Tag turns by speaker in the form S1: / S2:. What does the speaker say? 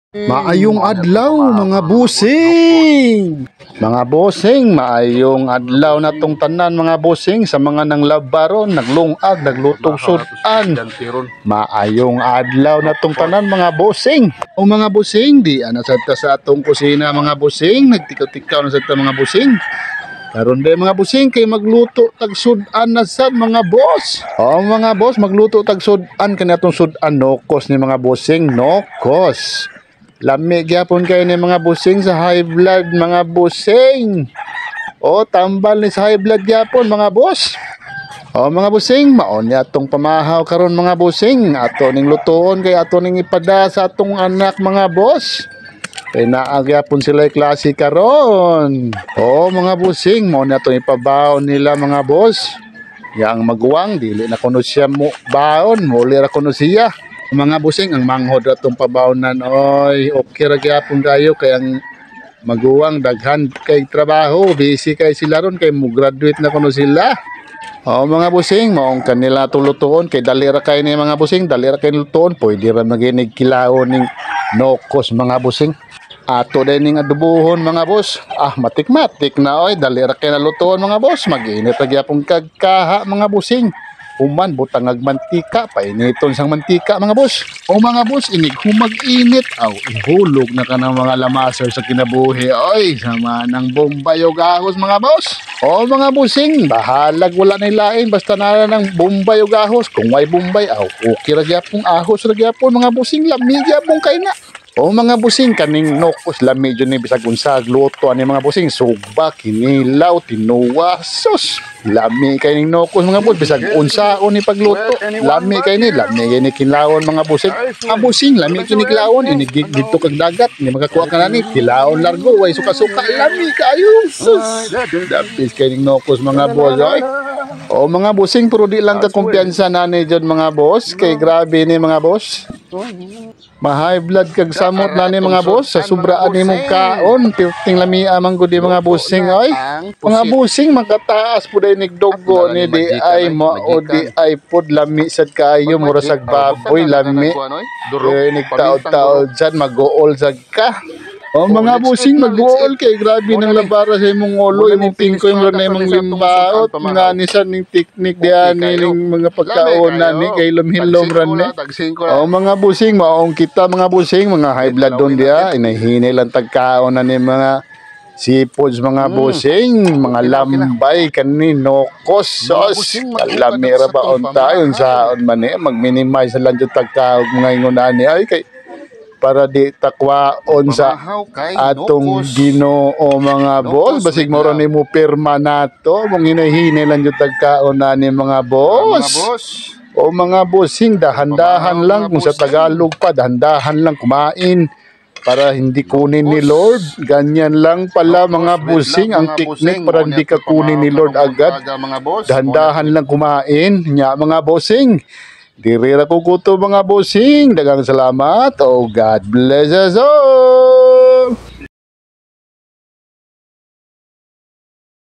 S1: Maayong adlaw mga busing. Mga busing, maayong adlaw na tong tanan mga busing sa mga nanglabaron, naglungag, naglutong sudan. Maayong adlaw na tong tanan mga busing. O mga busing, di ana sa atong kusina mga busing, nagtikaw-tikaw na sa mga busing. Karon day mga busing kay magluto tag sudan na sad mga boss. O mga boss, magluto tag sudan kanatong sudan nokos ni mga busing, nokos. Lami gyapon kayo ni mga busing sa high blood mga busing. O tambal ni sa high blood gyapon mga boss. O mga busing, maon ni atong pamahaw karon mga busing. Ato ning lutoon kay ato ning ipada sa atong anak mga boss. Kay naa gyapon sila klase karon. O mga busing, mao ni atong ipabaon nila mga boss. Yang maguwang dili na kuno siya mo baon, muli ra kuno siya. Mga busing, ang manghod atong pabawnan, oy okay ra gyapon kayo kay ang maguwang daghan kay trabaho, busy kay sila ron kay mo graduate na kuno sila. O mga busing, maong kanila tulutuon kay dali ra kay ni mga busing, dali ra kay lutuon, pwede ra maginig kilaon ning nokos mga busing. Ato din ning adubuhon mga boss. Matik-matik na oy, dali ra kay nalutuon mga boss, mag-init ra gyapon kagkaha mga busing. Human butangag mantika, painiton sang mantika mga boss. O mga boss, inig humag-init, ihulog na ka ng mga lamaser sa kinabuhi. Oy, sama ng Bombay o gahos mga boss. O mga busing, bahalag wala na ilain, basta na ng Bombay o gahos. Kung may Bombay, okay ra gyapon ahos ra gyapon mga busing, lami gyapon kay na. O mga busing, kaning nokos lami dyan ni bisag unsag luto ani mga busing, sugba, kinilaw, tinuwa, sus. Lami kay ning nokos mga boss, bisag unsaon ni pagluto. Lami kay ni kinlawon mga busing. Mga busing, lami kini kilawon, inigig dito kag dagat, ni makakuha ka na ni kilawon largo, way suka-suka, lami kayo. Sus. Dapis kay ning nokos mga boss, oy. O mga busing, pero di lang ka kumpiyansa na ni dyan mga boss, kay grabe ni mga boss. Ma-high blood kag samot na ni mga boss sa sobraan ni mong kaon, ting lamia man gud mga busing oy. Mga busing makataas pud ay nigdugo ni di ay mao di ay pud lami sad kaayo mura sag baboy lami. Nigtaod-taod dyan mag-uol sad ka. O mga busing, mag-uol kay grabe ng labara sa imong ulo, imong tingko yung na imong limbaot, nga ni sa ning teknik diyan ning mga pagkaonan ni kay lumhilom ran ni. O mga busing, maong kita mga busing, mga high blood doon diya, inahinay lang tagkaonan ni mga seafoods mga busing, mga lambay kanino kosos. Alamira ba on tayo sa on man mag-minimize lang jud tagkaog mga ingon ani ay kay para di takwaon sa atong Ginoo mga boss. Basig mo ron mo pirma nato mong hinahinay lang yung tagkaon na ni mga boss. O mga bossing, dahan-dahan lang kung sa Tagalog pa, dahan-dahan lang kumain para hindi kunin ni Lord. Ganyan lang pala mga bossing ang teknik para hindi ka kunin ni Lord agad. Dahan-dahan lang kumain nya mga bossing. Diri ra ko kuto mga bossing. Daghang salamat. Oh, God bless us all.